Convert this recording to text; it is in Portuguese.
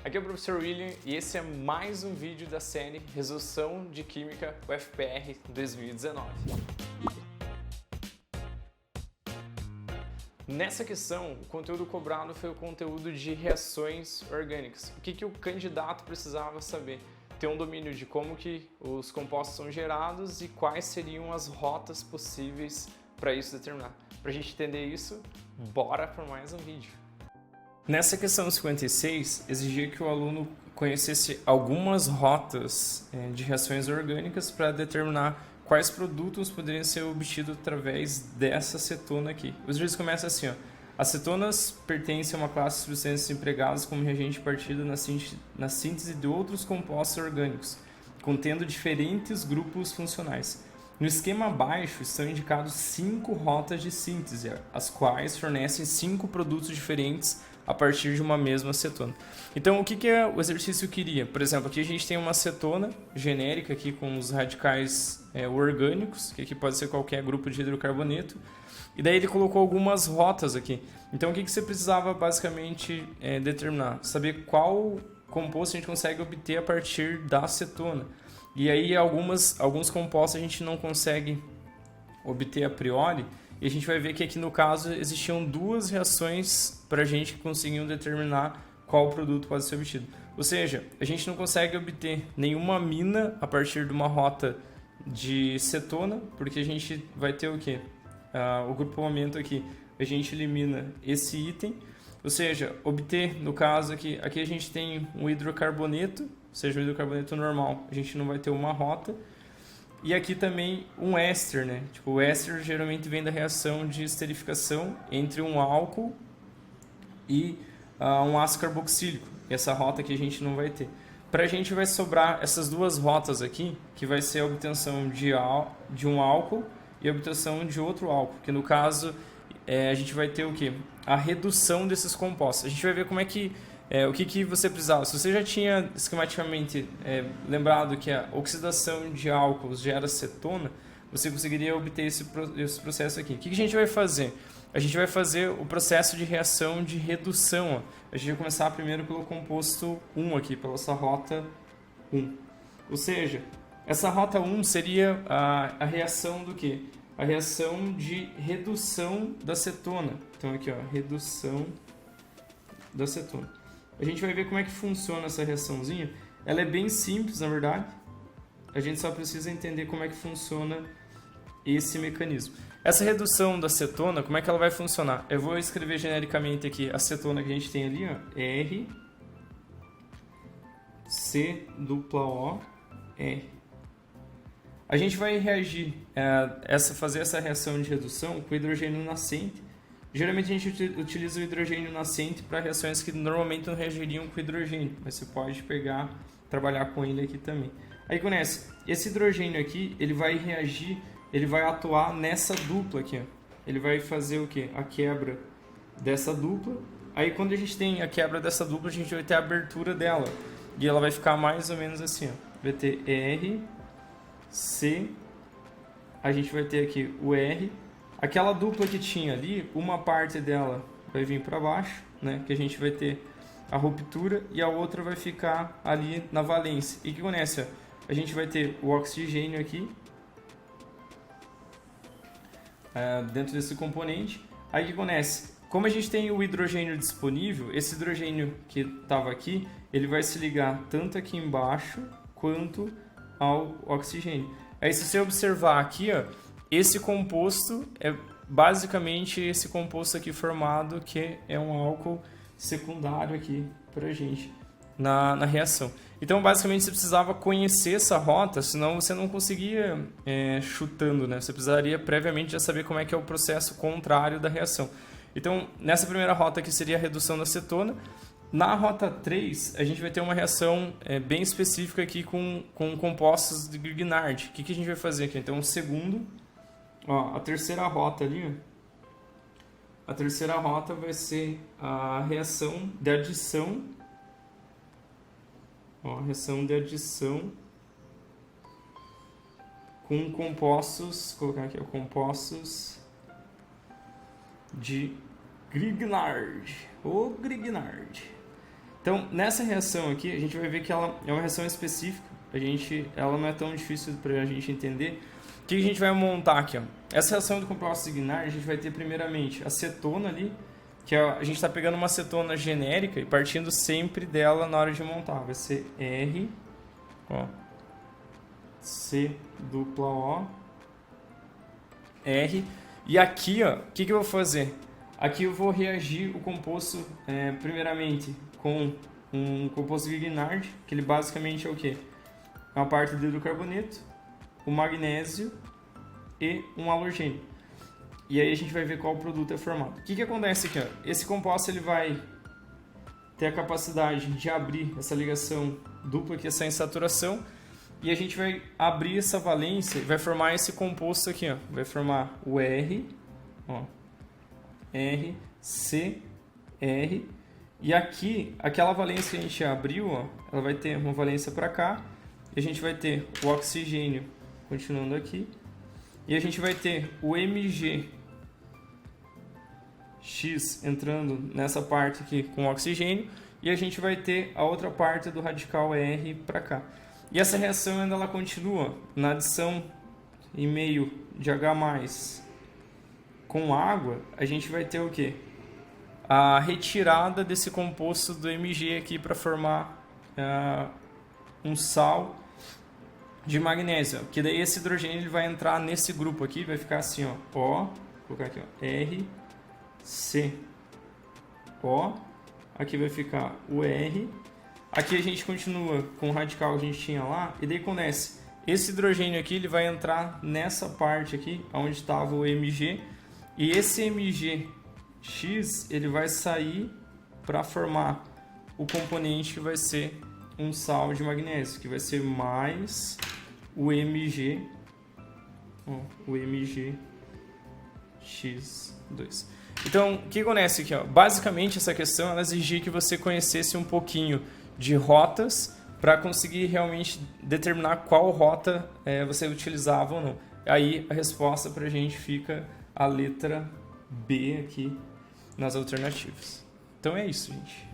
Aqui é o professor William e esse é mais um vídeo da série Resolução de Química UFPR 2019. Nessa questão, o conteúdo cobrado foi o conteúdo de reações orgânicas. O que o candidato precisava saber? Ter um domínio de como que os compostos são gerados e quais seriam as rotas possíveis para isso determinar. Para a gente entender isso, bora para mais um vídeo. Nessa questão 56, exigia que o aluno conhecesse algumas rotas de reações orgânicas para determinar quais produtos poderiam ser obtidos através dessa cetona aqui. Os exercícios começam assim, ó. As cetonas pertencem a uma classe de substâncias empregadas como reagente de partida na síntese de outros compostos orgânicos, contendo diferentes grupos funcionais. No esquema abaixo estão indicados 5 rotas de síntese, as quais fornecem 5 produtos diferentes a partir de uma mesma cetona. Então, o que o exercício queria? Por exemplo, aqui a gente tem uma cetona genérica aqui com os radicais orgânicos, que aqui pode ser qualquer grupo de hidrocarboneto, e daí ele colocou algumas rotas aqui. Então, o que você precisava basicamente determinar? Saber qual composto a gente consegue obter a partir da cetona. E aí, alguns compostos a gente não consegue obter a priori, e a gente vai ver que aqui no caso existiam 2 reações para a gente que conseguiam determinar qual produto pode ser obtido. Ou seja, a gente não consegue obter nenhuma amina a partir de uma rota de cetona, porque a gente vai ter o quê? O grupamento aqui, a gente elimina esse item, ou seja, obter, no caso aqui a gente tem um hidrocarboneto, ou seja, um hidrocarboneto normal, a gente não vai ter uma rota. E aqui também um éster, né? Tipo, o éster geralmente vem da reação de esterificação entre um álcool e um ácido carboxílico. Essa rota aqui a gente não vai ter. Para a gente vai sobrar essas 2 rotas aqui, que vai ser a obtenção de um álcool e a obtenção de outro álcool, que no caso a gente vai ter o quê? A redução desses compostos. A gente vai ver como é que o que você precisava. Se você já tinha esquematicamente lembrado que a oxidação de álcools gera cetona, você conseguiria obter esse processo aqui. O que a gente vai fazer? A gente vai fazer o processo de reação de redução. Ó. A gente vai começar primeiro pelo composto 1 aqui, pela essa rota 1. Ou seja, essa rota 1 seria a reação do quê? A reação de redução da cetona. Então aqui, ó, redução da cetona. A gente vai ver como é que funciona essa reaçãozinha. Ela é bem simples, na verdade. A gente só precisa entender como é que funciona esse mecanismo. Essa redução da cetona, como é que ela vai funcionar? Eu vou escrever genericamente aqui a cetona que a gente tem ali, ó, R, C, dupla O, R. A gente vai reagir, fazer essa reação de redução com hidrogênio nascente. Geralmente a gente utiliza o hidrogênio nascente para reações que normalmente não reagiriam com hidrogênio, mas você pode trabalhar com ele aqui também. Aí conhece, esse hidrogênio aqui, ele vai reagir, ele vai atuar nessa dupla aqui, ó. Ele vai fazer o quê? A quebra dessa dupla. Aí quando a gente tem a quebra dessa dupla, a gente vai ter a abertura dela. E ela vai ficar mais ou menos assim, ó. Vai ter R, C, a gente vai ter aqui o R. Aquela dupla que tinha ali, uma parte dela vai vir para baixo, né? Que a gente vai ter a ruptura e a outra vai ficar ali na valência. E o que acontece? A gente vai ter o oxigênio aqui dentro desse componente. Aí o que acontece? Como a gente tem o hidrogênio disponível, esse hidrogênio que estava aqui, ele vai se ligar tanto aqui embaixo quanto ao oxigênio. Aí se você observar aqui, ó, esse composto é basicamente esse composto aqui formado, que é um álcool secundário aqui pra gente na reação. Então, basicamente, você precisava conhecer essa rota, senão você não conseguia chutando, né? Você precisaria previamente já saber como é que é o processo contrário da reação. Então, nessa primeira rota aqui seria a redução da cetona. Na rota 3, a gente vai ter uma reação bem específica aqui com compostos de Grignard. O que a gente vai fazer aqui? Então, ó, a terceira rota ali, ó, a terceira rota vai ser a reação de adição. Ó, a reação de adição com compostos, vou colocar aqui, ó, compostos de Grignard. O Grignard. Então, nessa reação aqui, a gente vai ver que ela é uma reação específica, ela não é tão difícil para a gente entender. O que a gente vai montar aqui? Ó? Essa reação do composto Grignard, a gente vai ter primeiramente acetona ali, que a gente está pegando uma acetona genérica e partindo sempre dela na hora de montar. Vai ser R, ó, C dupla O, R. E aqui, ó, o que eu vou fazer? Aqui eu vou reagir o composto, primeiramente, com um composto Grignard, que ele basicamente é o quê? É uma parte do hidrocarboneto, o magnésio e um halogênio. E aí a gente vai ver qual produto é formado. O que acontece aqui? Ó? Esse composto ele vai ter a capacidade de abrir essa ligação dupla que é em saturação, e a gente vai abrir essa valência e vai formar esse composto aqui, ó. Vai formar o R, ó, R, C, R, e aqui, aquela valência que a gente abriu, ó, ela vai ter uma valência para cá, e a gente vai ter o oxigênio continuando aqui, e a gente vai ter o MgX entrando nessa parte aqui com oxigênio, e a gente vai ter a outra parte do radical R para cá. E essa reação ainda ela continua na adição em meio de H+, com água, a gente vai ter o quê? A retirada desse composto do Mg aqui para formar um sal de magnésio. Que daí esse hidrogênio ele vai entrar nesse grupo aqui, vai ficar assim, ó, O, vou colocar aqui, ó, R, C, O, aqui vai ficar o R. Aqui a gente continua com o radical que a gente tinha lá, e daí acontece, esse hidrogênio aqui ele vai entrar nessa parte aqui, onde estava o Mg, e esse MgX ele vai sair para formar o componente que vai ser um sal de magnésio, que vai ser mais o Mg, ó, o MgX2. Então, o que acontece aqui? Ó? Basicamente, essa questão ela exigia que você conhecesse um pouquinho de rotas para conseguir realmente determinar qual rota você utilizava ou não. Aí a resposta para a gente fica a letra B aqui nas alternativas. Então é isso, gente.